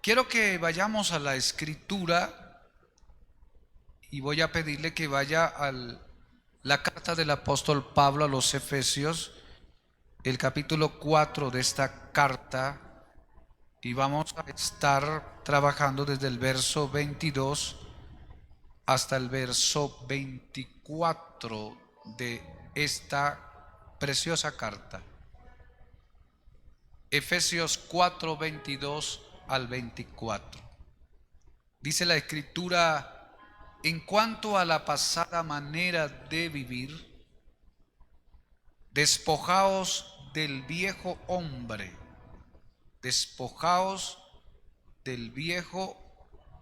Quiero que vayamos a la escritura y voy a pedirle que vaya a la carta del apóstol Pablo a los Efesios, el capítulo 4 de esta carta, y vamos a estar trabajando desde el verso 22 hasta el verso 24 de esta preciosa carta. Efesios 4, 22 al 24. Dice la escritura: en cuanto a la pasada manera de vivir, despojaos del viejo hombre, despojaos del viejo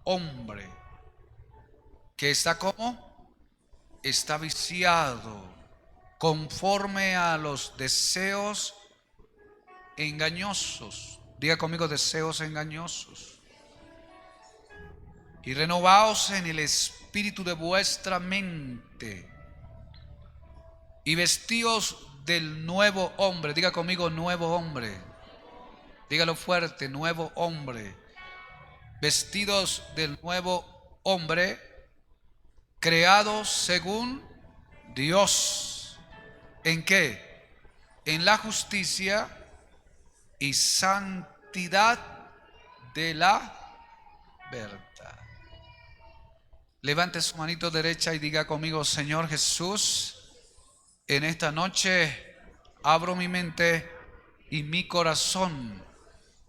hombre, que está como, está viciado, conforme a los deseos engañosos. Diga conmigo: deseos engañosos. Y renovaos en el espíritu de vuestra mente, y vestíos del nuevo hombre. Diga conmigo: nuevo hombre. Dígalo fuerte: nuevo hombre. Vestidos del nuevo hombre, creados según Dios. ¿En qué? En la justicia y santidad de la verdad. Levante su manito derecha y diga conmigo: Señor Jesús, en esta noche abro mi mente y mi corazón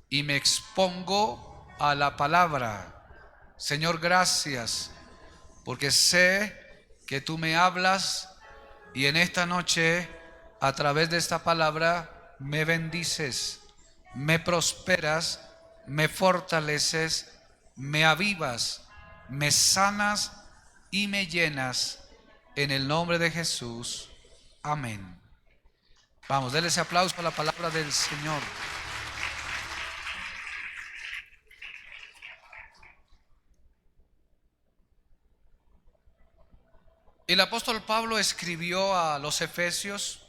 y me expongo a la palabra. Señor, gracias, porque sé que tú me hablas y en esta noche, a través de esta palabra, me bendices, me prosperas, me fortaleces, me avivas, me sanas y me llenas, en el nombre de Jesús. Amén. Vamos, denle ese aplauso a la palabra del Señor. El apóstol Pablo escribió a los Efesios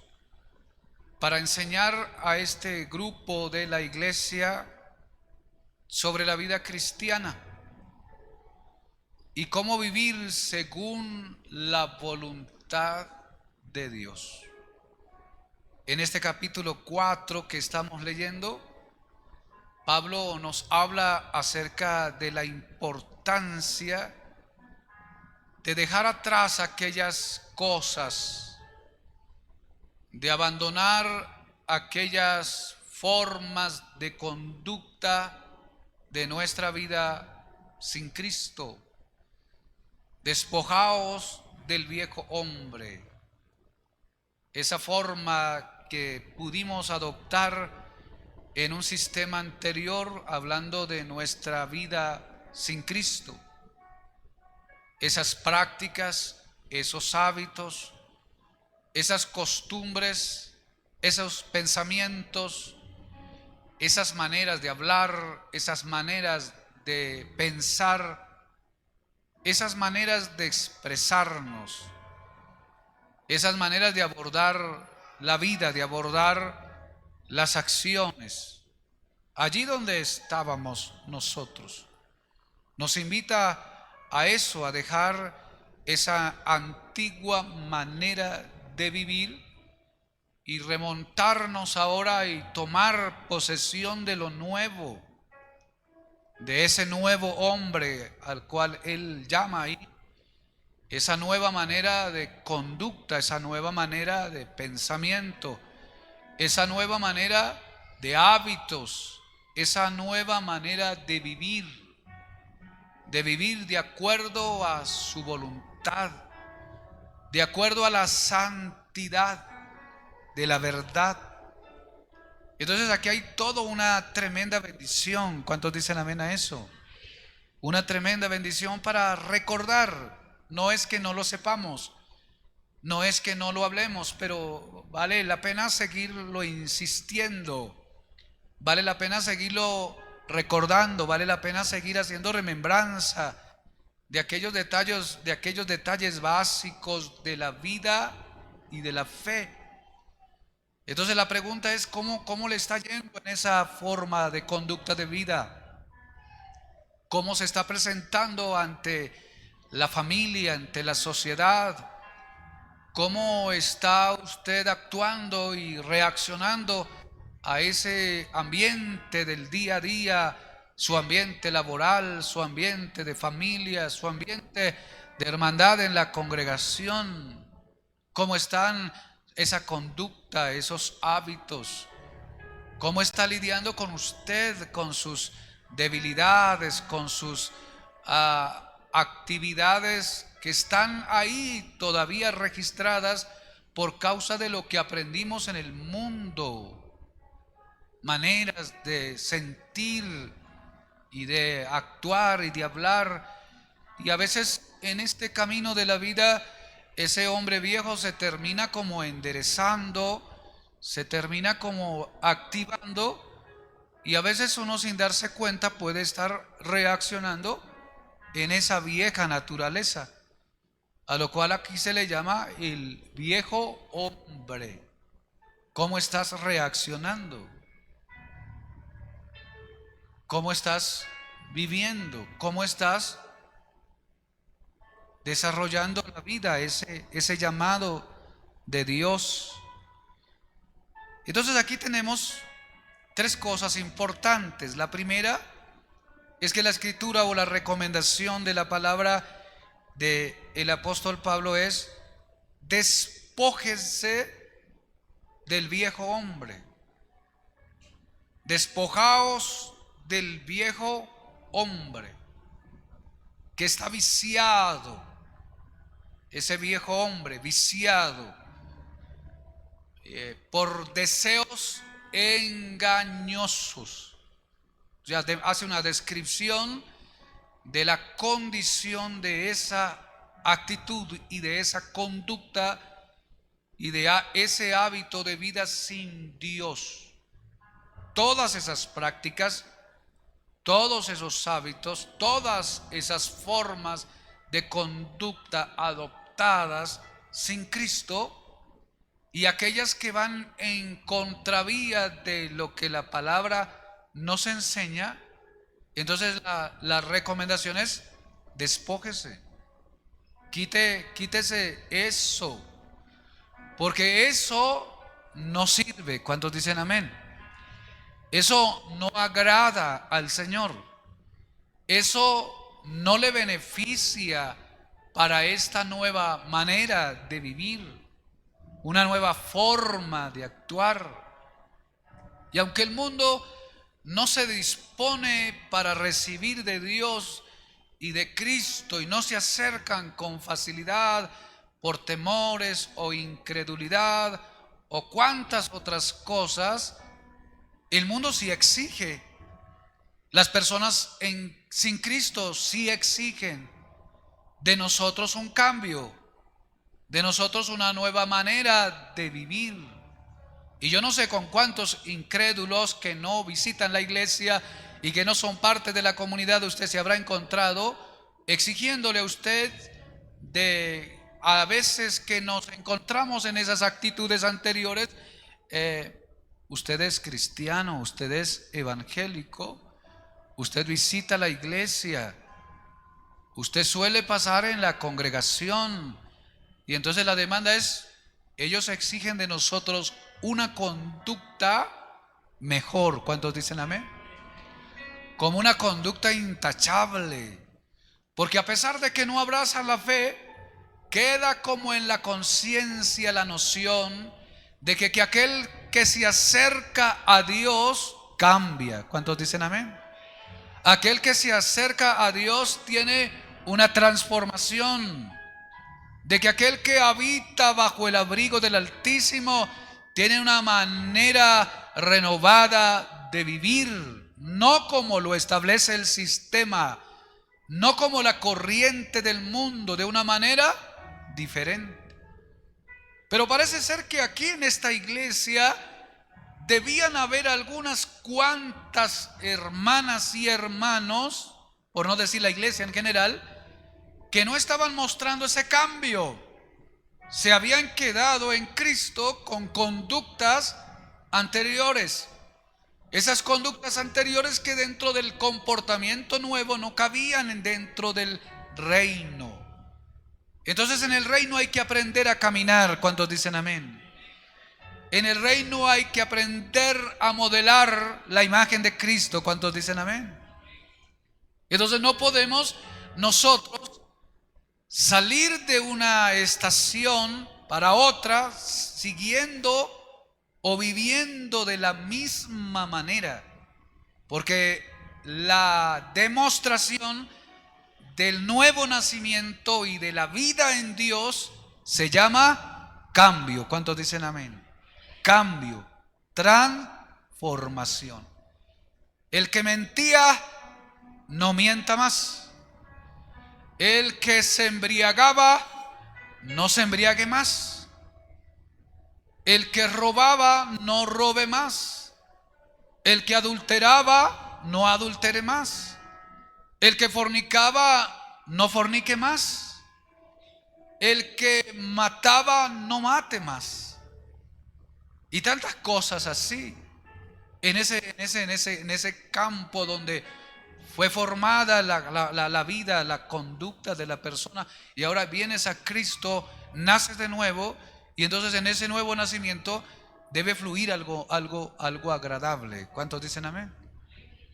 para enseñar a este grupo de la iglesia sobre la vida cristiana y cómo vivir según la voluntad de Dios. En este capítulo 4 que estamos leyendo, Pablo nos habla acerca de la importancia de dejar atrás aquellas cosas, de abandonar aquellas formas de conducta de nuestra vida sin Cristo. Despojaos del viejo hombre, esa forma que pudimos adoptar en un sistema anterior, hablando de nuestra vida sin Cristo. Esas prácticas, esos hábitos, esas costumbres, esos pensamientos, esas maneras de hablar, esas maneras de pensar, esas maneras de expresarnos, esas maneras de abordar la vida, de abordar las acciones, allí donde estábamos nosotros. Nos invita a eso, a dejar esa antigua manera de vivir y remontarnos ahora y tomar posesión de lo nuevo, de ese nuevo hombre al cual él llama ahí, esa nueva manera de conducta, esa nueva manera de pensamiento, esa nueva manera de hábitos, esa nueva manera de vivir de acuerdo a su voluntad, de acuerdo a la santidad de la verdad. Entonces aquí hay toda una tremenda bendición. ¿Cuántos dicen amén a eso? Una tremenda bendición para recordar. No es que no lo sepamos, no es que no lo hablemos, pero vale la pena seguirlo insistiendo, vale la pena seguirlo recordando, vale la pena seguir haciendo remembranza de aquellos detalles básicos de la vida y de la fe. Entonces la pregunta es: ¿cómo le está yendo en esa forma de conducta de vida? cómo se está presentando ante la familia, ante la sociedad, cómo está usted actuando y reaccionando a ese ambiente del día a día, su ambiente laboral, su ambiente de familia, su ambiente de hermandad en la congregación, cómo están esa conducta, esos hábitos, cómo está lidiando con usted, con sus debilidades, con sus actividades que están ahí todavía registradas por causa de lo que aprendimos en el mundo, maneras de sentir y de actuar y de hablar. Y a veces en este camino de la vida ese hombre viejo se termina como enderezando, se termina como activando, y a veces uno sin darse cuenta puede estar reaccionando en esa vieja naturaleza, a lo cual aquí se le llama el viejo hombre. ¿Cómo estás reaccionando? ¿Cómo estás viviendo? ¿Cómo estás desarrollando la vida, ese llamado de Dios? Entonces aquí tenemos tres cosas importantes. La primera es que la escritura o la recomendación de la palabra del apóstol Pablo es: despójense del viejo hombre. Despojaos del viejo hombre que está viciado, ese viejo hombre viciado por deseos engañosos. Ya hace una descripción de la condición de esa actitud y de esa conducta y de ese hábito de vida sin Dios. Todas esas prácticas, todos esos hábitos, todas esas formas de conducta adoptadas sin Cristo, y aquellas que van en contravía de lo que la palabra nos enseña, entonces la recomendación es: despójese, quítese eso, porque eso no sirve. ¿Cuántos dicen amén? Eso no agrada al Señor. Eso no le beneficia para esta nueva manera de vivir, una nueva forma de actuar. Y aunque el mundo no se dispone para recibir de Dios y de Cristo y no se acercan con facilidad por temores o incredulidad o cuantas otras cosas, el mundo sí exige. Las personas sin Cristo sí exigen de nosotros un cambio, de nosotros una nueva manera de vivir. Y yo no sé con cuántos incrédulos que no visitan la iglesia y que no son parte de la comunidad usted se habrá encontrado exigiéndole a usted a veces que nos encontramos en esas actitudes anteriores. Usted es cristiano, usted es evangélico, usted visita la iglesia, usted suele pasar en la congregación, y entonces la demanda es: ellos exigen de nosotros una conducta mejor. ¿Cuántos dicen amén? Como una conducta intachable, porque a pesar de que no abrazan la fe, queda como en la conciencia la noción de que aquel que se acerca a Dios cambia. ¿Cuántos dicen amén? Aquel que se acerca a Dios tiene una transformación, de que aquel que habita bajo el abrigo del Altísimo tiene una manera renovada de vivir, no como lo establece el sistema, no como la corriente del mundo, de una manera diferente. Pero parece ser que aquí en esta iglesia debían haber algunas cuantas hermanas y hermanos, por no decir la iglesia en general, que no estaban mostrando ese cambio. Se habían quedado en Cristo con conductas anteriores. Esas conductas anteriores que dentro del comportamiento nuevo no cabían dentro del reino. Entonces en el reino hay que aprender a caminar. ¿Cuántos dicen amén? En el reino hay que aprender a modelar la imagen de Cristo. ¿Cuántos dicen amén? Entonces no podemos nosotros salir de una estación para otra siguiendo o viviendo de la misma manera, porque la demostración del nuevo nacimiento y de la vida en Dios se llama cambio. ¿Cuántos dicen amén? Cambio, transformación. El que mentía, no mienta más. El que se embriagaba, no se embriague más. El que robaba, no robe más. El que adulteraba, no adultere más. El que fornicaba, no fornique más. El que mataba, no mate más. Y tantas cosas así. En ese campo donde fue formada la vida, la conducta de la persona. Y ahora vienes a Cristo, naces de nuevo. Y entonces en ese nuevo nacimiento debe fluir algo agradable. ¿Cuántos dicen amén?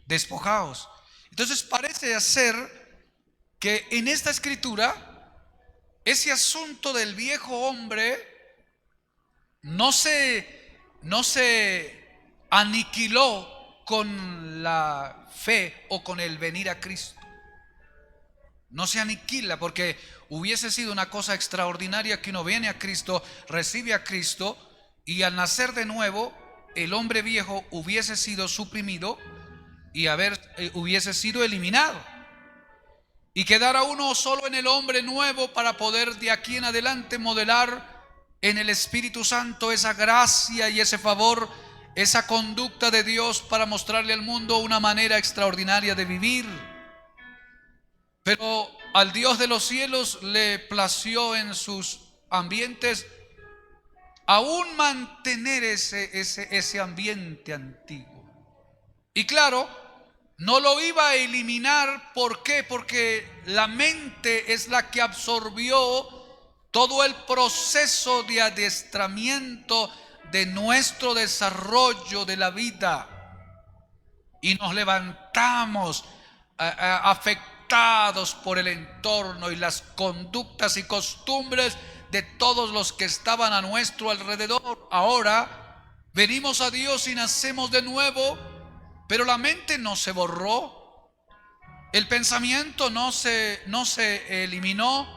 Despojaos. Entonces parece ser que en esta escritura ese asunto del viejo hombre no se aniquiló con la fe o con el venir a Cristo. No se aniquila, porque hubiese sido una cosa extraordinaria que uno viene a Cristo, recibe a Cristo, y al nacer de nuevo el hombre viejo hubiese sido suprimido y hubiese sido eliminado, y quedara uno solo en el hombre nuevo para poder de aquí en adelante modelar en el Espíritu Santo esa gracia y ese favor, esa conducta de Dios para mostrarle al mundo una manera extraordinaria de vivir. Pero al Dios de los cielos le plació en sus ambientes aún mantener ese ambiente antiguo. Y claro, no lo iba a eliminar. ¿Por qué? Porque la mente es la que absorbió todo el proceso de adiestramiento de nuestro desarrollo de la vida. Y nos levantamos afectados por el entorno y las conductas y costumbres de todos los que estaban a nuestro alrededor. Ahora venimos a Dios y nacemos de nuevo, pero la mente no se borró, el pensamiento no se eliminó.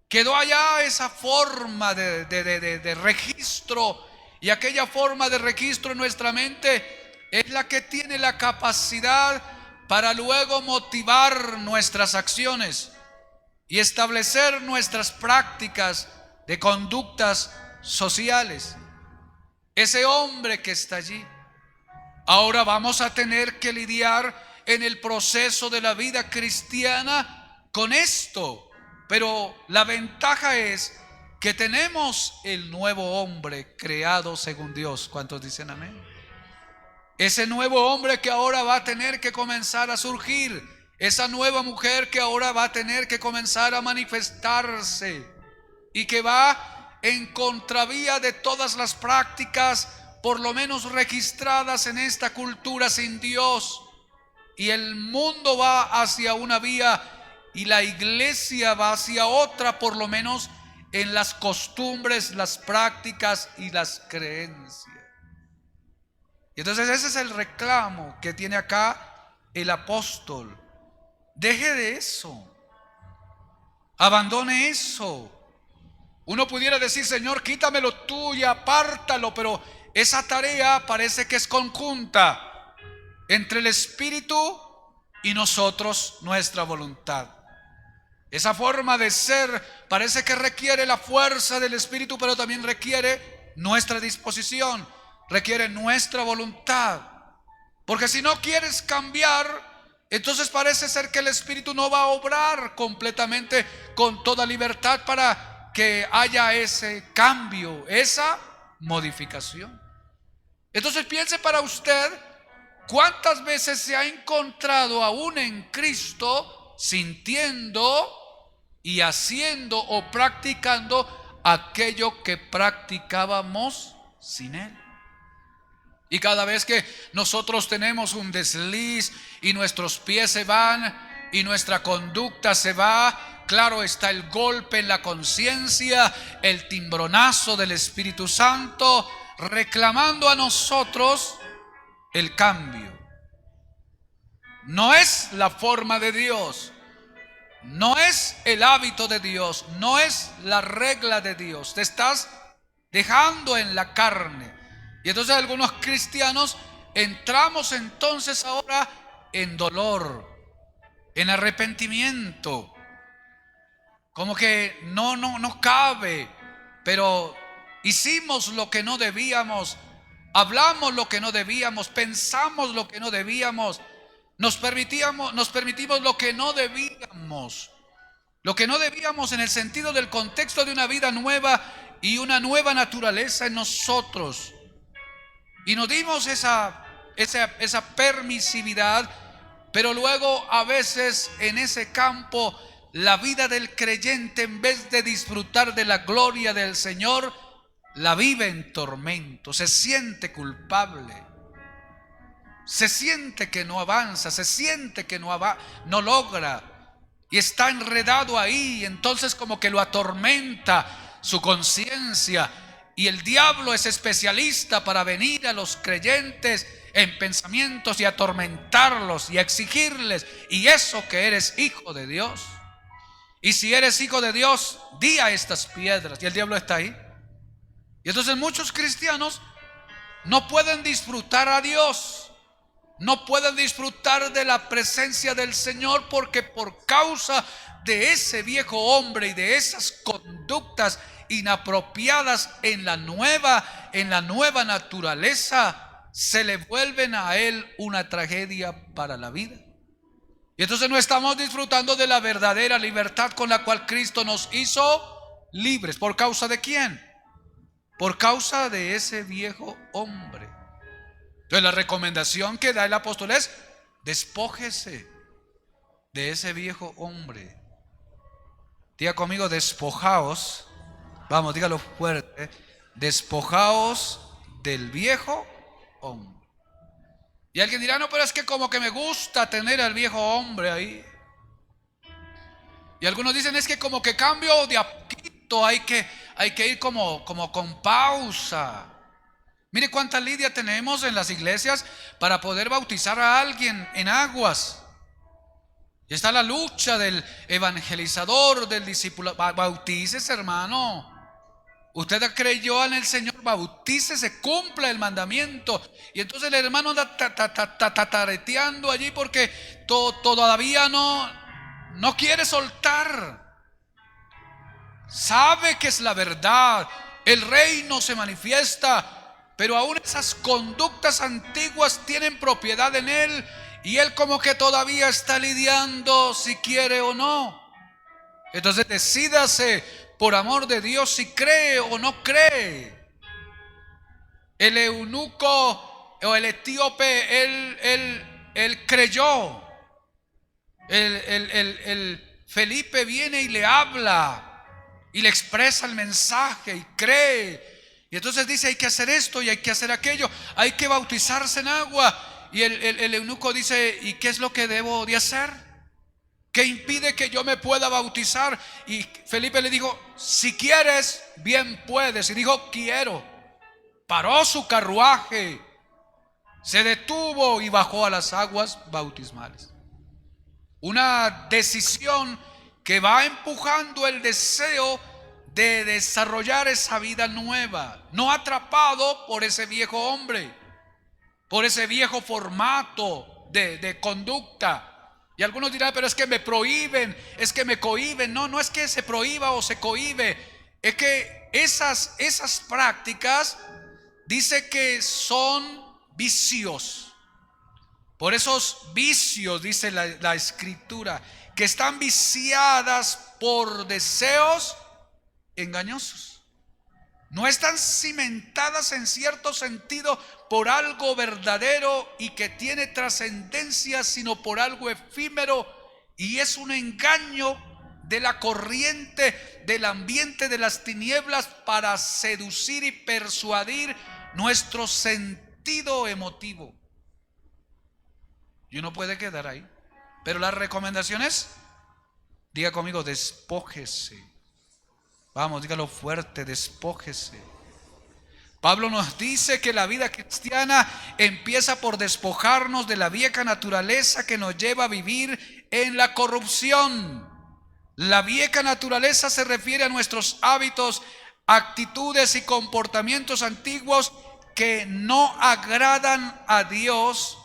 Quedó allá esa forma de registro, y aquella forma de registro en nuestra mente es la que tiene la capacidad para luego motivar nuestras acciones y establecer nuestras prácticas de conductas sociales. Ese hombre que está allí, ahora vamos a tener que lidiar en el proceso de la vida cristiana con esto. Pero la ventaja es que tenemos el nuevo hombre creado según Dios. ¿Cuántos dicen amén? Ese nuevo hombre que ahora va a tener que comenzar a surgir. Esa nueva mujer que ahora va a tener que comenzar a manifestarse y que va en contravía de todas las prácticas, por lo menos registradas en esta cultura sin Dios. Y el mundo va hacia una vía y la iglesia va hacia otra, por lo menos en las costumbres, las prácticas y las creencias. Y entonces ese es el reclamo que tiene acá el apóstol. Deje de eso, abandone eso. Uno pudiera decir: Señor, quítamelo tú y apártalo, pero esa tarea parece que es conjunta entre el Espíritu y nosotros, nuestra voluntad. Esa forma de ser parece que requiere la fuerza del Espíritu, pero también requiere nuestra disposición, requiere nuestra voluntad. Porque si no quieres cambiar, entonces parece ser que el Espíritu no va a obrar completamente con toda libertad para que haya ese cambio, esa modificación. Entonces piense para usted cuántas veces se ha encontrado aún en Cristo sintiendo y haciendo o practicando aquello que practicábamos sin Él. Y cada vez que nosotros tenemos un desliz y nuestros pies se van y nuestra conducta se va, claro está el golpe en la conciencia, el timbronazo del Espíritu Santo reclamando a nosotros el cambio. No es la forma de Dios, no es el hábito de Dios, no es la regla de Dios. Te estás dejando en la carne. Y entonces algunos cristianos entramos entonces ahora en dolor, en arrepentimiento. Como que no cabe, pero hicimos lo que no debíamos, hablamos lo que no debíamos, pensamos lo que no debíamos, nos permitimos lo que no debíamos. Lo que no debíamos en el sentido del contexto de una vida nueva y una nueva naturaleza en nosotros. Y nos dimos esa permisividad, pero luego a veces en ese campo la vida del creyente, en vez de disfrutar de la gloria del Señor, la vive en tormento, se siente culpable, se siente que no avanza, se siente que no logra y está enredado ahí. Entonces como que lo atormenta su conciencia. Y el diablo es especialista para venir a los creyentes en pensamientos y atormentarlos y exigirles: y eso que eres hijo de Dios. Y si eres hijo de Dios, di a estas piedras. Y el diablo está ahí. Y entonces muchos cristianos no pueden disfrutar a Dios, no pueden disfrutar de la presencia del Señor, porque por causa de ese viejo hombre y de esas conductas inapropiadas en la nueva naturaleza, se le vuelven a él una tragedia para la vida. Y entonces no estamos disfrutando de la verdadera libertad con la cual Cristo nos hizo libres. ¿Por causa de quién? Por causa de ese viejo hombre. Entonces la recomendación que da el apóstol es: despójese de ese viejo hombre. Diga conmigo: despojaos. Vamos, dígalo fuerte: despojaos del viejo hombre. Y alguien dirá: no, pero es que como que me gusta tener al viejo hombre ahí. Y algunos dicen: es que como que cambio de a poquito, hay que ir como con pausa. Mire cuánta lidia tenemos en las iglesias para poder bautizar a alguien en aguas. Y está la lucha del evangelizador, del discípulo. Bautícese, hermano. Usted creyó en el Señor, bautícese, cumpla el mandamiento. Y entonces el hermano anda tatareteando allí porque todavía no quiere soltar. Sabe que es la verdad, el reino se manifiesta, pero aún esas conductas antiguas tienen propiedad en él, y él como que todavía está lidiando si quiere o no. Entonces decídase por amor de Dios si cree o no cree. El eunuco o el etíope, él creyó. El Felipe viene y le habla y le expresa el mensaje y cree. Y entonces dice: hay que hacer esto y hay que hacer aquello, hay que bautizarse en agua. Y el eunuco dice: ¿y qué es lo que debo de hacer? ¿Qué impide que yo me pueda bautizar? Y Felipe le dijo: si quieres, bien puedes. Y dijo: quiero. Paró su carruaje, se detuvo y bajó a las aguas bautismales. Una decisión que va empujando el deseo de desarrollar esa vida nueva, no atrapado por ese viejo hombre, por ese viejo formato de conducta. Y algunos dirán: pero es que me prohíben, es que me cohíben. No es que se prohíba o se cohíbe, es que esas prácticas dice que son vicios. Por esos vicios, dice la Escritura, que están viciadas por deseos engañosos. no están cimentadas en cierto sentido por algo verdadero y que tiene trascendencia, sino por algo efímero, y es un engaño de la corriente del ambiente de las tinieblas para seducir y persuadir nuestro sentido emotivo. Y uno puede quedar ahí. Pero la recomendación es, diga conmigo, despójese. Vamos, dígalo fuerte, despójese. Pablo nos dice que la vida cristiana empieza por despojarnos de la vieja naturaleza que nos lleva a vivir en la corrupción. La vieja naturaleza se refiere a nuestros hábitos, actitudes y comportamientos antiguos que no agradan a Dios,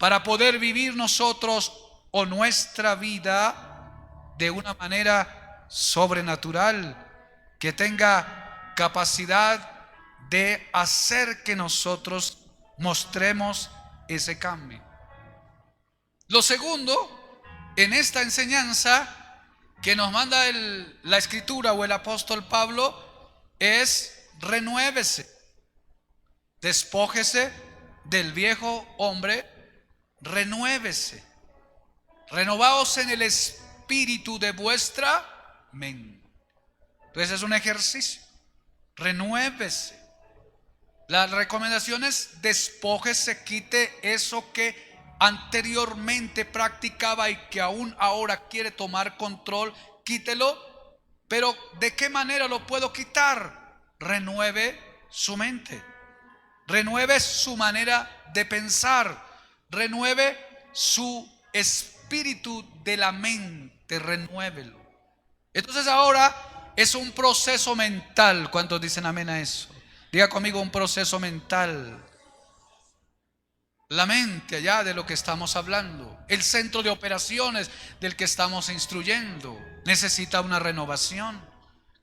para poder vivir nosotros o nuestra vida de una manera sobrenatural, que tenga capacidad de hacer que nosotros mostremos ese cambio. Lo segundo, en esta enseñanza que nos manda la Escritura o el apóstol Pablo, es renuévese, despójese del viejo hombre, renuévese, renovaos en el espíritu de vuestra mente. Entonces es un ejercicio, renuévese. La recomendación es despójese, quite eso que anteriormente practicaba y que aún ahora quiere tomar control, quítelo. Pero ¿de qué manera lo puedo quitar? Renueve su mente, renueve su manera de pensar, renueve su espíritu de la mente, renuévelo. Entonces ahora es un proceso mental. ¿Cuántos dicen amén a eso? Diga conmigo, un proceso mental. La mente, allá de lo que estamos hablando, el centro de operaciones del que estamos instruyendo, necesita una renovación,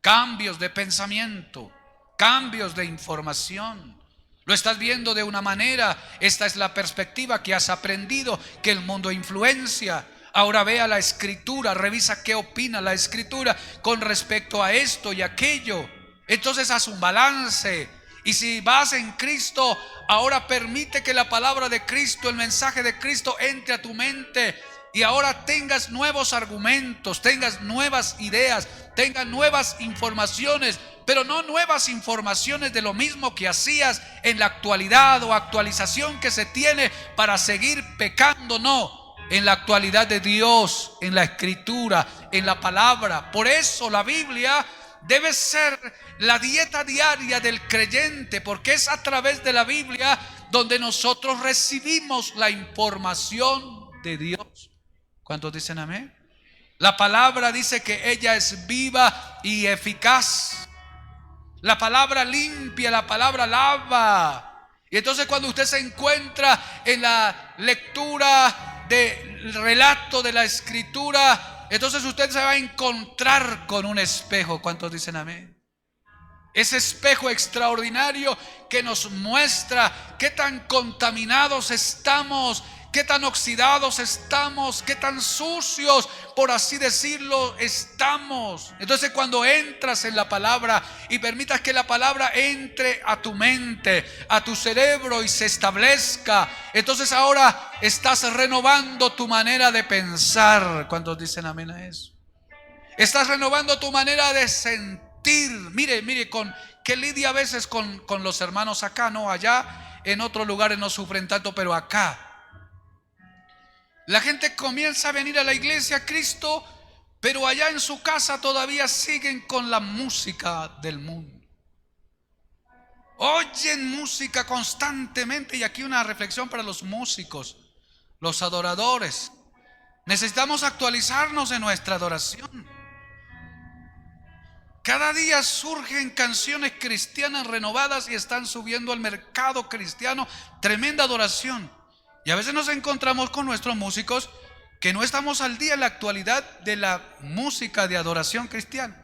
cambios de pensamiento, cambios de información. Lo estás viendo de una manera, esta es la perspectiva que has aprendido, que el mundo influencia. Ahora vea la Escritura, revisa qué opina la Escritura con respecto a esto y aquello. Entonces haz un balance. Y si vas en Cristo, ahora permite que la palabra de Cristo, el mensaje de Cristo entre a tu mente. Y ahora tengas nuevos argumentos, tengas nuevas ideas, tengas nuevas informaciones, pero no nuevas informaciones de lo mismo que hacías en la actualidad o actualización que se tiene para seguir pecando, no. En la actualidad de Dios, en la Escritura, en la palabra. Por eso la Biblia debe ser la dieta diaria del creyente, porque es a través de la Biblia donde nosotros recibimos la información de Dios. ¿Cuántos dicen amén? La palabra dice que ella es viva y eficaz. La palabra limpia, la palabra lava. Y entonces cuando usted se encuentra en la lectura del relato de la Escritura, entonces usted se va a encontrar con un espejo. ¿Cuántos dicen amén? Ese espejo extraordinario que nos muestra qué tan contaminados estamos, qué tan oxidados estamos, qué tan sucios, por así decirlo, estamos. Entonces cuando entras en la palabra y permitas que la palabra entre a tu mente, a tu cerebro y se establezca, entonces ahora estás renovando tu manera de pensar. ¿Cuántos dicen amén a eso? Estás renovando tu manera de sentir. Mire, con que lidia a veces con los hermanos acá, no allá, en otros lugares no sufren tanto, pero acá la gente comienza a venir a la iglesia, a Cristo, pero allá en su casa todavía siguen con la música del mundo. Oyen música constantemente. Y aquí una reflexión para los músicos, los adoradores. Necesitamos actualizarnos en nuestra adoración. Cada día surgen canciones cristianas renovadas y están subiendo al mercado cristiano tremenda adoración. Y a veces nos encontramos con nuestros músicos que no estamos al día en la actualidad de la música de adoración cristiana.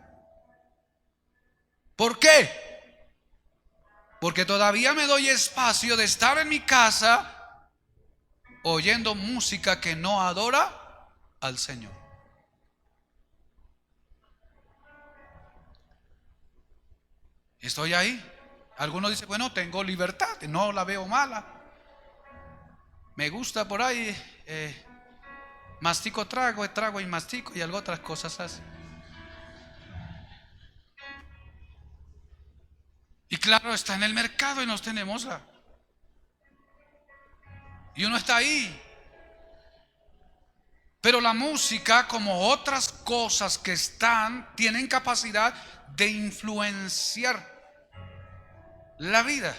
¿Por qué? Porque todavía me doy espacio de estar en mi casa oyendo música que no adora al Señor. Estoy ahí. Algunos dicen, bueno, tengo libertad, no la veo mala. Me gusta por ahí, mastico, trago y mastico y algo otras cosas así. Y claro, está en el mercado y nos tenemos y uno está ahí. Pero la música, como otras cosas que tienen capacidad de influenciar la vida.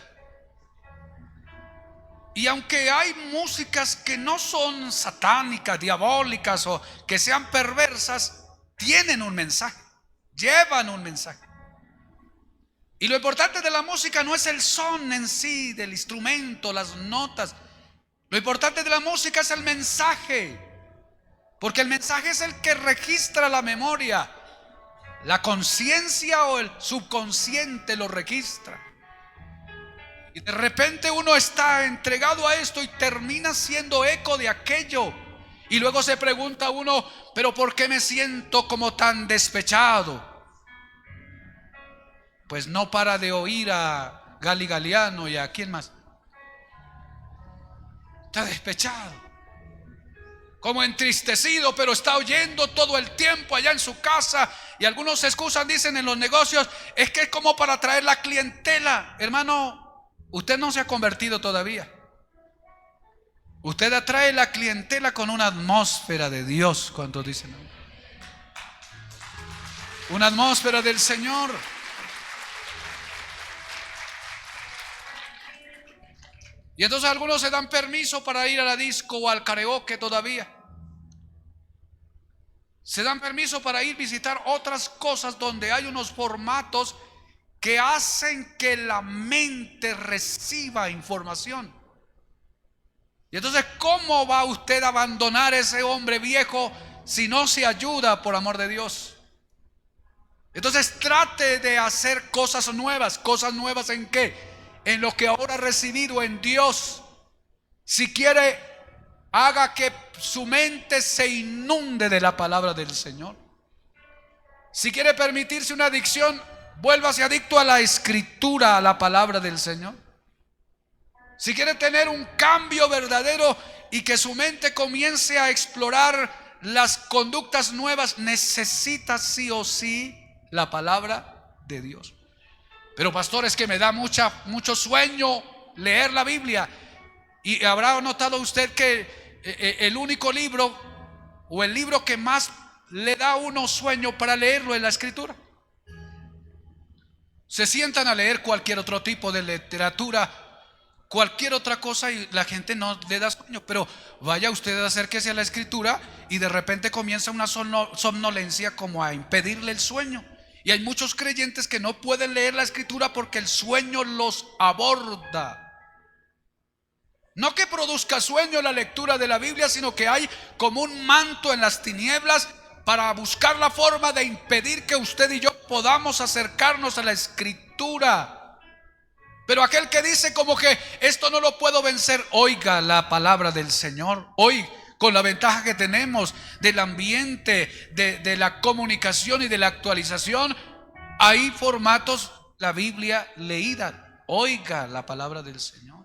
Y aunque hay músicas que no son satánicas, diabólicas o que sean perversas, tienen un mensaje, llevan un mensaje. Y lo importante de la música no es el son en sí, del instrumento, las notas. Lo importante de la música es el mensaje, porque el mensaje es el que registra la memoria. La conciencia o el subconsciente lo registra. Y de repente uno está entregado a esto y termina siendo eco de aquello. Y luego se pregunta uno, pero ¿por qué me siento como tan despechado? Pues no para de oír a Gali Galiano y a quién más. Está despechado, como entristecido, pero está oyendo todo el tiempo allá en su casa. Y algunos se excusan, dicen en los negocios, es que es como para atraer la clientela. Hermano, usted no se ha convertido todavía. Usted atrae la clientela con una atmósfera de Dios. ¿Cuántos dicen? Una atmósfera del Señor. Y entonces algunos se dan permiso para ir a la disco o al karaoke todavía. Se dan permiso para ir a visitar otras cosas donde hay unos formatos que hacen que la mente reciba información. Y entonces, ¿cómo va usted a abandonar a ese hombre viejo si no se ayuda por amor de Dios? Entonces trate de hacer cosas nuevas. ¿Cosas nuevas en qué? En lo que ahora ha recibido en Dios. Si quiere, haga que su mente se inunde de la palabra del Señor. Si quiere permitirse una adicción, vuélvase adicto a la escritura, a la palabra del Señor. Si quiere tener un cambio verdadero y que su mente comience a explorar las conductas nuevas, necesita sí o sí la palabra de Dios. Pero pastor, es que me da mucho sueño leer la Biblia. Y habrá notado usted que el único libro o el libro que más le da a uno sueño para leerlo es la escritura. Se sientan a leer cualquier otro tipo de literatura, cualquier otra cosa, y la gente no le da sueño. Pero vaya usted, acérquese a la escritura y de repente comienza una somnolencia como a impedirle el sueño. Y hay muchos creyentes que no pueden leer la escritura porque el sueño los aborda. No que produzca sueño la lectura de la Biblia, sino que hay como un manto en las tinieblas para buscar la forma de impedir que usted y yo podamos acercarnos a la escritura. Pero aquel que dice como que esto no lo puedo vencer, oiga la palabra del Señor. Hoy, con la ventaja que tenemos del ambiente, de la comunicación y de la actualización, hay formatos, la Biblia leída. Oiga la palabra del Señor.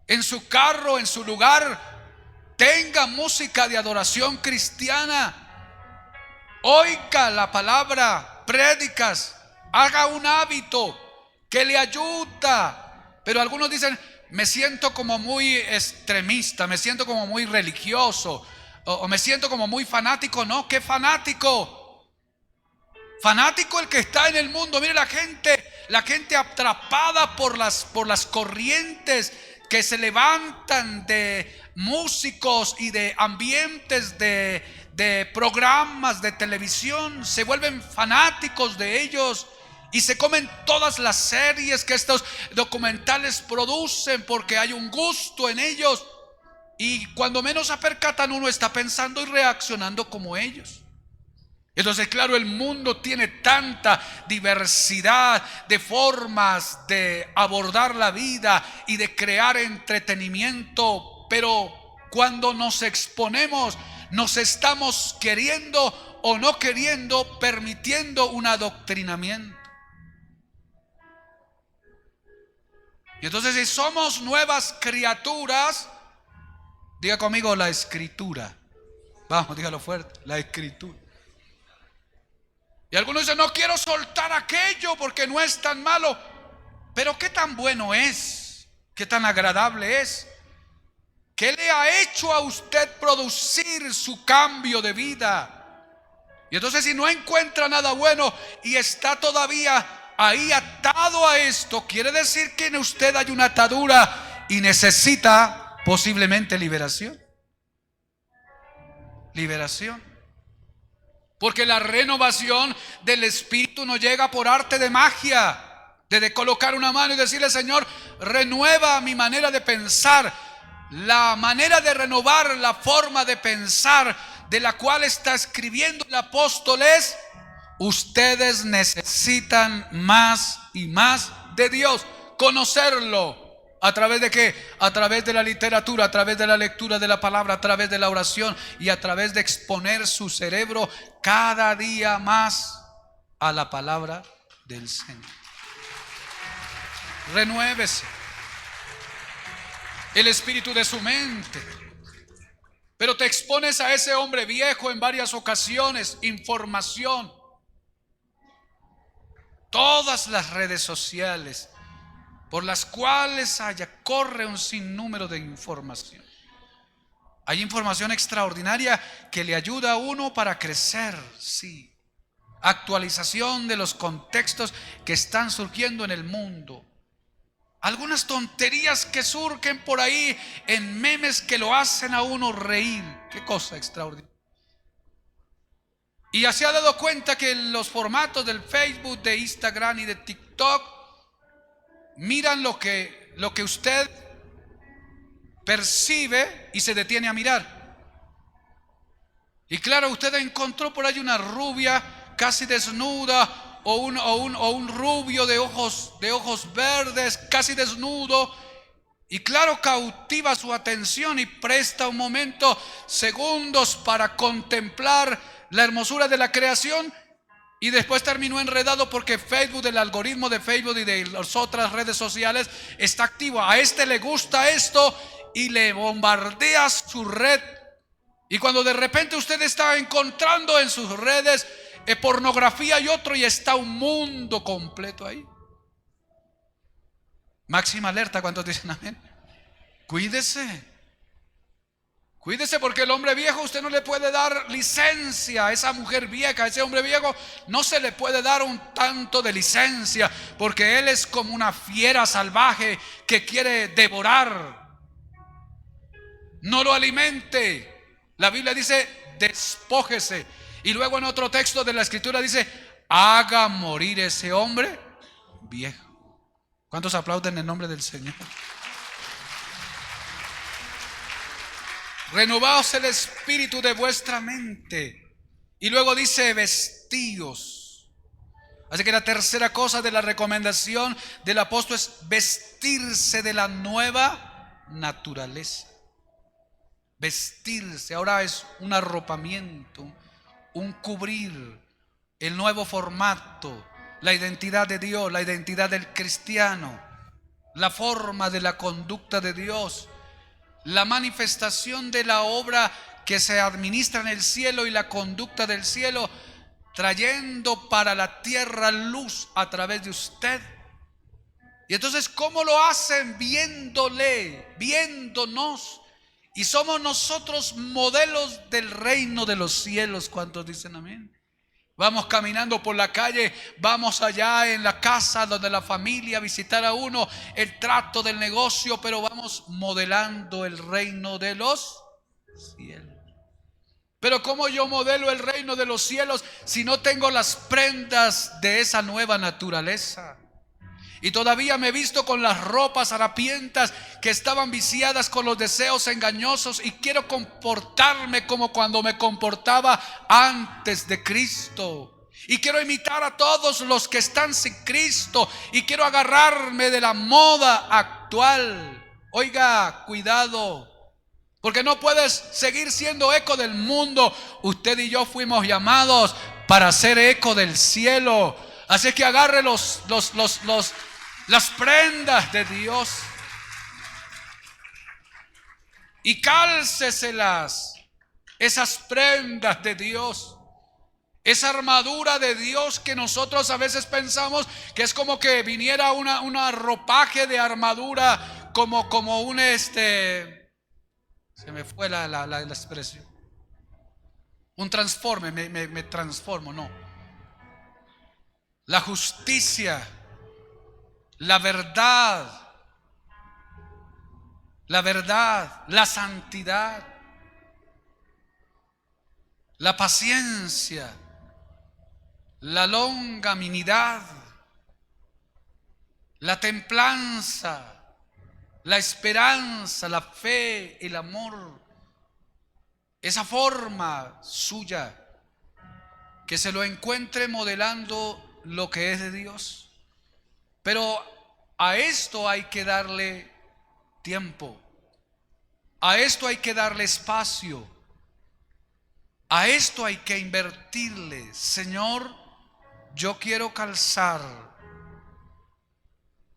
En su carro, en su lugar, tenga música de adoración cristiana. Oiga la palabra, prédicas, haga un hábito que le ayuda. Pero algunos dicen, me siento como muy extremista, me siento como muy religioso, o me siento como muy fanático. No, ¿qué fanático? Fanático el que está en el mundo. Mire la gente atrapada por las corrientes que se levantan de músicos y de ambientes de programas de televisión. Se vuelven fanáticos de ellos y se comen todas las series que estos documentales producen porque hay un gusto en ellos. Y cuando menos se percatan, uno está pensando y reaccionando como ellos. Entonces, claro, el mundo tiene tanta diversidad de formas de abordar la vida y de crear entretenimiento, pero cuando nos exponemos, nos estamos queriendo o no queriendo, permitiendo un adoctrinamiento. Y entonces si somos nuevas criaturas, diga conmigo la escritura. Vamos, dígalo fuerte, la escritura. Y algunos dicen, no quiero soltar aquello porque no es tan malo. Pero qué tan bueno es, qué tan agradable es. ¿Qué le ha hecho a usted producir su cambio de vida? Y entonces si no encuentra nada bueno y está todavía ahí atado a esto, quiere decir que en usted hay una atadura y necesita posiblemente liberación. Liberación. Porque la renovación del espíritu no llega por arte de magia, de colocar una mano y decirle, Señor, renueva mi manera de pensar. La manera de renovar la forma de pensar de la cual está escribiendo el apóstol es: ustedes necesitan más y más de Dios. Conocerlo. ¿A través de qué? A través de la literatura, a través de la lectura de la palabra, a través de la oración y a través de exponer su cerebro cada día más a la palabra del Señor. Renuévese el espíritu de su mente. Pero te expones a ese hombre viejo en varias ocasiones. Información. Todas las redes sociales por las cuales corre un sinnúmero de información. Hay información extraordinaria que le ayuda a uno para crecer, sí. Actualización de los contextos que están surgiendo en el mundo. Algunas tonterías que surgen por ahí en memes que lo hacen a uno reír. Qué cosa extraordinaria. Y ya se ha dado cuenta que los formatos del Facebook, de Instagram y de TikTok miran lo que usted percibe y se detiene a mirar. Y claro, usted encontró por ahí una rubia casi desnuda o un rubio de ojos verdes casi desnudo. Y claro, cautiva su atención y presta un momento, segundos, para contemplar la hermosura de la creación. Y después terminó enredado porque Facebook, el algoritmo de Facebook y de las otras redes sociales está activo. A este le gusta esto y le bombardea su red. Y cuando de repente usted está encontrando en sus redes pornografía y otro, y está un mundo completo ahí. Máxima alerta, ¿cuántos dicen amén? Cuídese. Cuídese, porque el hombre viejo usted no le puede dar licencia. A esa mujer vieja, a ese hombre viejo no se le puede dar un tanto de licencia, porque él es como una fiera salvaje que quiere devorar. No lo alimente. La Biblia dice: despójese. Y luego en otro texto de la escritura dice: haga morir ese hombre viejo. ¿Cuántos aplauden en nombre del Señor? Renovaos el espíritu de vuestra mente. Y luego dice: vestíos. Así que la tercera cosa de la recomendación del apóstol es vestirse de la nueva naturaleza. Vestirse. Ahora es un arropamiento, un cubrir, el nuevo formato, la identidad de Dios, la identidad del cristiano, la forma de la conducta de Dios, la manifestación de la obra que se administra en el cielo y la conducta del cielo, trayendo para la tierra luz a través de usted. Y entonces, ¿cómo lo hacen? Viéndole, viéndonos. Y somos nosotros modelos del reino de los cielos. ¿Cuántos dicen amén? Vamos caminando por la calle, vamos allá en la casa donde la familia visitar a uno, el trato del negocio, pero vamos modelando el reino de los cielos. Pero ¿cómo yo modelo el reino de los cielos si no tengo las prendas de esa nueva naturaleza? Y todavía me he visto con las ropas harapientas que estaban viciadas con los deseos engañosos, y quiero comportarme como cuando me comportaba antes de Cristo. Y quiero imitar a todos los que están sin Cristo, y quiero agarrarme de la moda actual. Oiga, cuidado, porque no puedes seguir siendo eco del mundo. Usted y yo fuimos llamados para ser eco del cielo. Así que agarre las prendas de Dios y cálceselas, esas prendas de Dios, esa armadura de Dios que nosotros a veces pensamos que es como que viniera una ropaje de armadura, como un se me fue la expresión, un transforme, me transformo, no. La justicia, la verdad, la santidad, la paciencia, la longanimidad, la templanza, la esperanza, la fe, el amor, esa forma suya, que se lo encuentre modelando lo que es de Dios. Pero a esto hay que darle tiempo, a esto hay que darle espacio, a esto hay que invertirle. Señor, yo quiero calzar,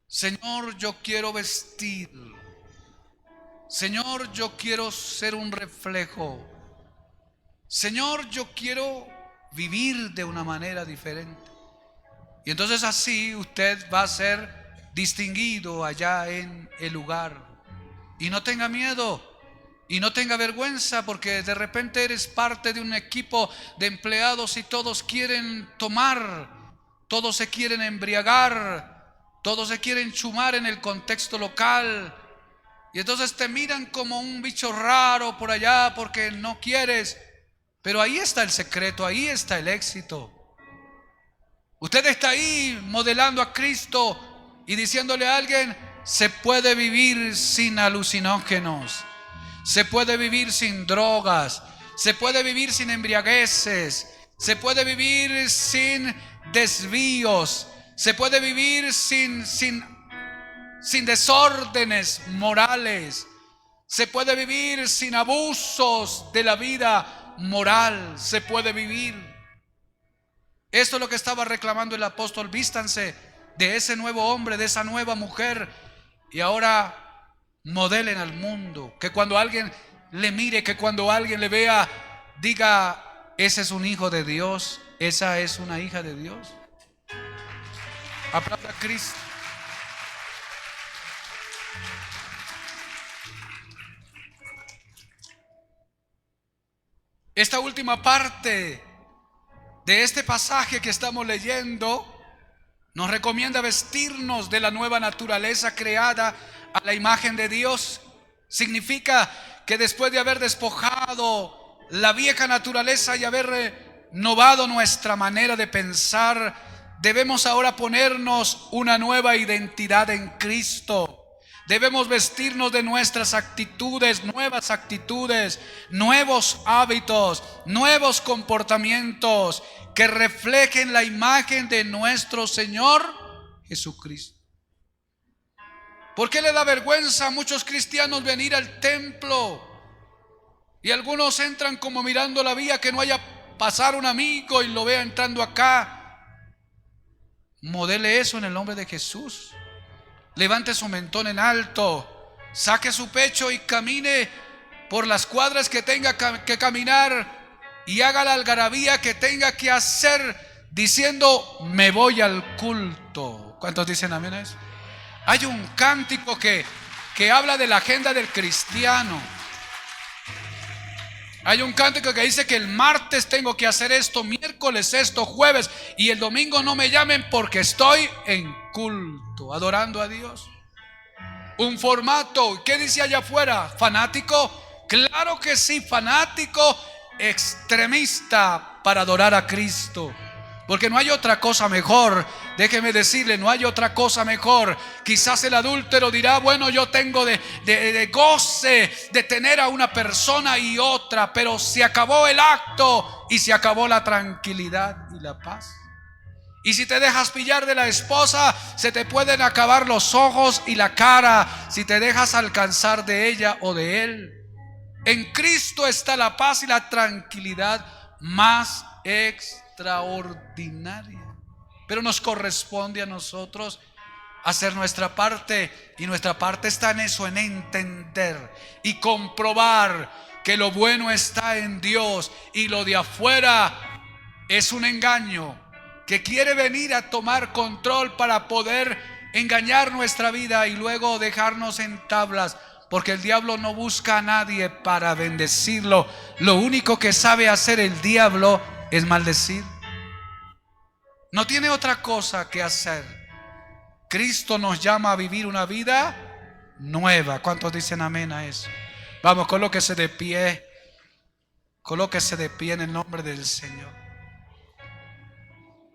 Señor, yo quiero vestir, Señor, yo quiero ser un reflejo, Señor, yo quiero vivir de una manera diferente. Y entonces así usted va a ser distinguido allá en el lugar. Y no tenga miedo y no tenga vergüenza, porque de repente eres parte de un equipo de empleados y todos quieren tomar, todos se quieren embriagar, todos se quieren chumar en el contexto local. Y entonces te miran como un bicho raro por allá porque no quieres. Pero ahí está el secreto, ahí está el éxito. Usted está ahí modelando a Cristo y diciéndole a alguien: se puede vivir sin alucinógenos, se puede vivir sin drogas, se puede vivir sin embriagueces, se puede vivir sin desvíos, se puede vivir sin desórdenes morales, se puede vivir sin abusos de la vida moral, se puede vivir. Esto es lo que estaba reclamando el apóstol. Vístanse de ese nuevo hombre, de esa nueva mujer, y ahora modelen al mundo. Que cuando alguien le mire, que cuando alguien le vea, diga: ese es un hijo de Dios, esa es una hija de Dios. Aplauda a Cristo. Esta última parte de este pasaje que estamos leyendo nos recomienda vestirnos de la nueva naturaleza creada a la imagen de Dios. Significa que después de haber despojado la vieja naturaleza y haber renovado nuestra manera de pensar, debemos ahora ponernos una nueva identidad en Cristo. Debemos vestirnos de nuestras actitudes, nuevos hábitos, nuevos comportamientos que reflejen la imagen de nuestro Señor Jesucristo. ¿Por qué le da vergüenza a muchos cristianos venir al templo? Y algunos entran como mirando la vía, que no haya pasar un amigo y lo vea entrando acá. Modele eso en el nombre de Jesús. Levante su mentón en alto, saque su pecho y camine por las cuadras que tenga que caminar, y haga la algarabía que tenga que hacer, diciendo: me voy al culto. ¿Cuántos dicen amén a eso? Hay un cántico que habla de la agenda del cristiano. Hay un cántico que dice que el martes tengo que hacer esto, miércoles esto, jueves, y el domingo no me llamen porque estoy en culto, adorando a Dios. Un formato. ¿Qué dice allá afuera? ¿Fanático? Claro que sí, fanático, extremista para adorar a Cristo. Porque no hay otra cosa mejor. Déjeme decirle, no hay otra cosa mejor. Quizás el adúltero dirá: bueno, yo tengo de goce de tener a una persona y otra, pero se acabó el acto y se acabó la tranquilidad y la paz. Y si te dejas pillar de la esposa, se te pueden acabar los ojos y la cara si te dejas alcanzar de ella o de él. En Cristo está la paz y la tranquilidad más extraordinaria. Pero nos corresponde a nosotros hacer nuestra parte, y nuestra parte está en eso, en entender y comprobar que lo bueno está en Dios y lo de afuera es un engaño que quiere venir a tomar control para poder engañar nuestra vida y luego dejarnos en tablas, porque el diablo no busca a nadie para bendecirlo. Lo único que sabe hacer el diablo es maldecir. No tiene otra cosa que hacer. Cristo nos llama a vivir una vida nueva. ¿Cuántos dicen amén a eso? Vamos, colóquese de pie. Colóquese de pie en el nombre del Señor.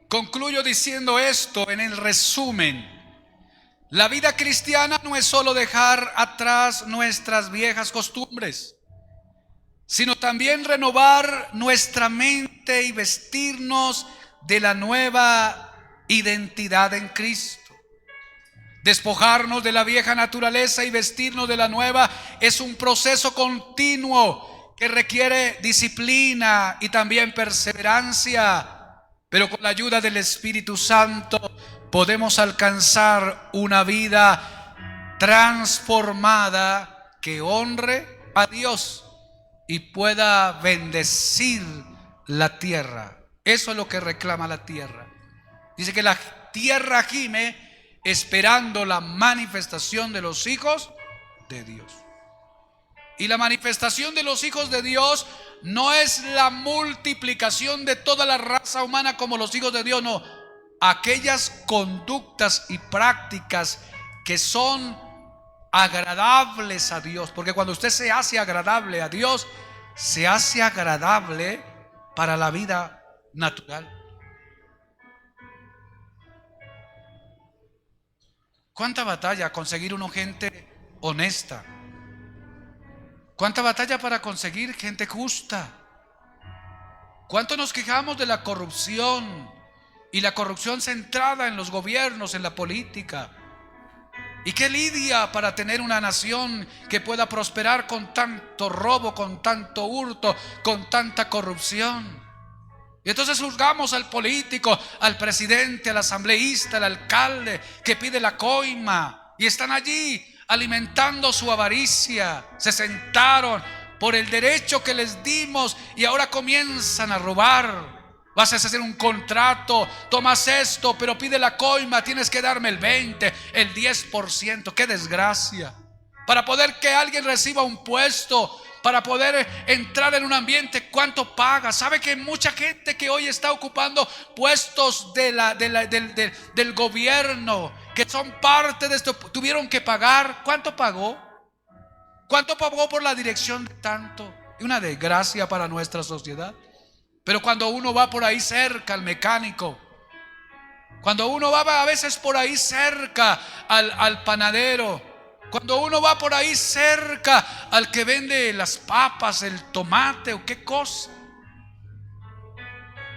Concluyo diciendo esto en el resumen. La vida cristiana no es solo dejar atrás nuestras viejas costumbres, sino también renovar nuestra mente y vestirnos de la nueva identidad en Cristo. Despojarnos de la vieja naturaleza y vestirnos de la nueva es un proceso continuo que requiere disciplina y también perseverancia, pero con la ayuda del Espíritu Santo podemos alcanzar una vida transformada que honre a Dios y pueda bendecir la tierra. Eso es lo que reclama la tierra. Dice que la tierra gime esperando la manifestación de los hijos de Dios. Y la manifestación de los hijos de Dios no es la multiplicación de toda la raza humana como los hijos de Dios, no. Aquellas conductas y prácticas que son agradables a Dios, porque cuando usted se hace agradable a Dios, se hace agradable para la vida natural. ¿Cuánta batalla conseguir una gente honesta? ¿Cuánta batalla para conseguir gente justa? ¿Cuánto nos quejamos de la corrupción? Y la corrupción centrada en los gobiernos, en la política. ¿Y qué lidia para tener una nación que pueda prosperar con tanto robo, con tanto hurto, con tanta corrupción? Y entonces juzgamos al político, al presidente, al asambleísta, al alcalde que pide la coima, y están allí alimentando su avaricia. Se sentaron por el derecho que les dimos y ahora comienzan a robar. Vas a hacer un contrato, tomas esto, pero pide la coima, tienes que darme el 20, el 10%. ¡Qué desgracia! Para poder que alguien reciba un puesto, para poder entrar en un ambiente, ¿cuánto paga? ¿Sabe que mucha gente que hoy está ocupando puestos del gobierno, que son parte de esto, tuvieron que pagar? ¿Cuánto pagó? ¿Cuánto pagó por la dirección de tanto? Y una desgracia para nuestra sociedad. Pero cuando uno va por ahí cerca al mecánico, cuando uno va a veces por ahí cerca al panadero, cuando uno va por ahí cerca al que vende las papas, el tomate o qué cosa,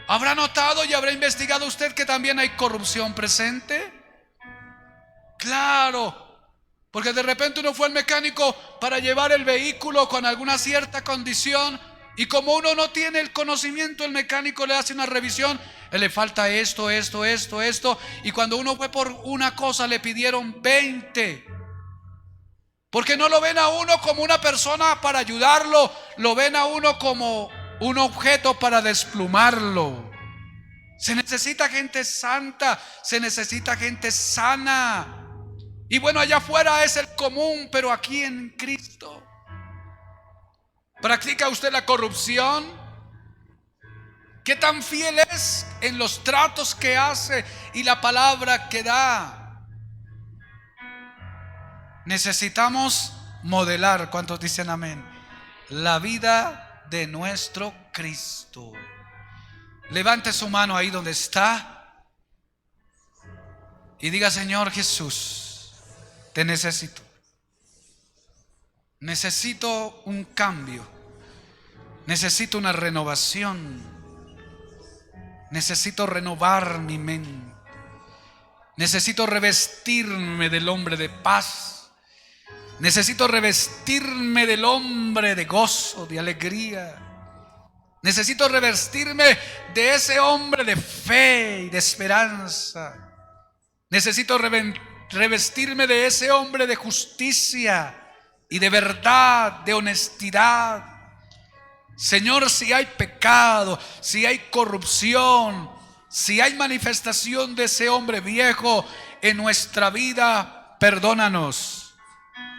¿habrá notado y habrá investigado usted que también hay corrupción presente? Claro, porque de repente uno fue al mecánico para llevar el vehículo con alguna cierta condición, y como uno no tiene el conocimiento, el mecánico le hace una revisión, le falta esto, y cuando uno fue por una cosa le pidieron 20. Porque no lo ven a uno como una persona para ayudarlo, lo ven a uno como un objeto para desplumarlo. Se necesita gente santa, se necesita gente sana. Y bueno, allá afuera es el común, pero aquí en Cristo. ¿Practica usted la corrupción? ¿Qué tan fiel es en los tratos que hace y la palabra que da? Necesitamos modelar, ¿cuántos dicen amén?, la vida de nuestro Cristo. Levante su mano ahí donde está y diga: Señor Jesús, te necesito. Necesito un cambio. Necesito una renovación. Necesito renovar mi mente. Necesito revestirme del hombre de paz. Necesito revestirme del hombre de gozo, de alegría. Necesito revestirme de ese hombre de fe y de esperanza. Necesito revestirme de ese hombre de justicia y de verdad, de honestidad. Señor, si hay pecado, si hay corrupción, si hay manifestación de ese hombre viejo en nuestra vida, perdónanos,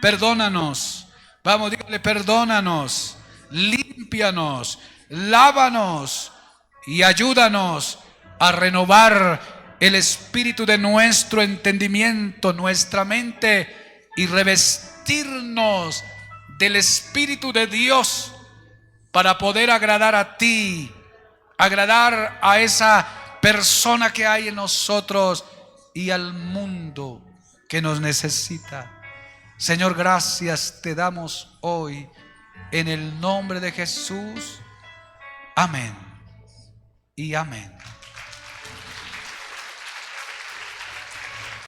perdónanos. Vamos, dígale, perdónanos, límpianos, lávanos y ayúdanos a renovar el espíritu de nuestro entendimiento, nuestra mente, y revestirnos del Espíritu de Dios para poder agradar a ti, agradar a esa persona que hay en nosotros y al mundo que nos necesita. Señor, gracias te damos hoy en el nombre de Jesús. Amén y amén.